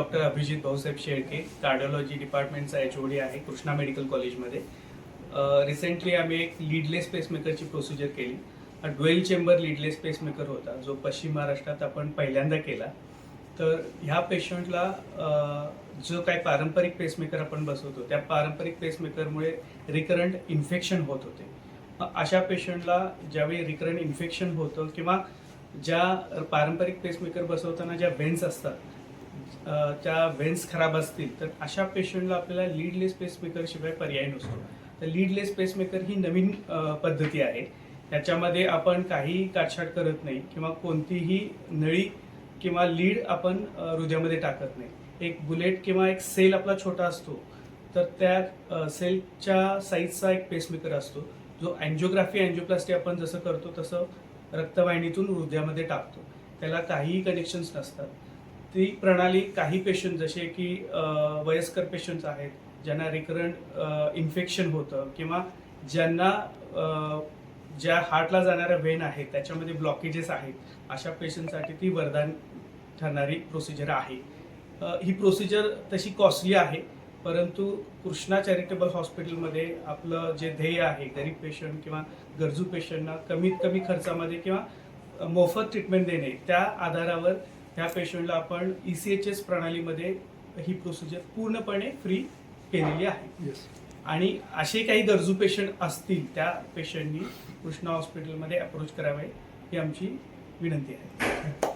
Doctor Abhijit Bhausaheb Shelke, cardiology डिपार्टमेंटचा HOD आहे Krishna medical कॉलेजमध्ये. रिसेंटली आम्ही एक लीडलेस पेसमेकरची प्रोसिजर केली. हा ड्युएल चेंबर लीडलेस पेसमेकर होता, जो पश्चिम महाराष्ट्रात आपण पहिल्यांदा केला. तर ह्या पेशंटला जो काही पारंपरिक पेसमेकर आपण बसवतो, त्या पारंपरिक पेसमेकरमुळे रिकरंट इन्फेक्शन होत होते. अशा पेशंटला ज्यावेळी रिकरंट इन्फेक्शन होतं किंवा ज्या पारंपरिक पेसमेकर बसवताना ज्या व्हेन्स असतात त्या व्हेन्स खराब असतील, तर अशा पेशंटला आपल्याला लीडलेस पेसमेकर शिवाय पर्याय नसतो. तर लीडलेस पेसमेकर ही नवीन पद्धती आहे. त्याच्यामध्ये आपण काही काटछाट करत नाही किंवा कोणतीही नळी किंवा लीड आपण हृदयामध्ये टाकत नाही. एक बुलेट किंवा एक सेल आपला छोटा असतो, तर त्या सेलच्या साईजचा एक पेसमेकर असतो, जो अँजिओग्राफी अँजिओप्लास्टी आपण जसं करतो तसं रक्तवाहिनीतून हृदयामध्ये टाकतो. त्याला काहीही कनेक्शन्स नसतात. ती प्रणाली काही पेशंट जसे की वयस्कर पेशंट्स आहेत, ज्यांना रिकरंट इन्फेक्शन होतं किंवा ज्यांना ज्या हार्टला जाणाऱ्या वेन आहेत त्याच्यामध्ये ब्लॉकेजेस आहेत, अशा पेशंटसाठी ती वरदान ठरणारी प्रोसिजर आहे. ही प्रोसिजर तशी कॉस्टली आहे, परंतु कृष्णा चॅरिटेबल हॉस्पिटलमध्ये आपलं जे ध्येय आहे, गरीब पेशंट किंवा गरजू पेशंटना कमीत कमी खर्चामध्ये किंवा मोफत ट्रीटमेंट देणे, त्या आधारावर ह्या पेशंटला आपण ECHS प्रणालीमध्ये ही प्रोसिजर पूर्णपणे फ्री केलेली आहे. आणि असे काही गरजू पेशंट असतील, त्या पेशंटनी कृष्णा हॉस्पिटलमध्ये अप्रोच करावे ही आमची विनंती आहे.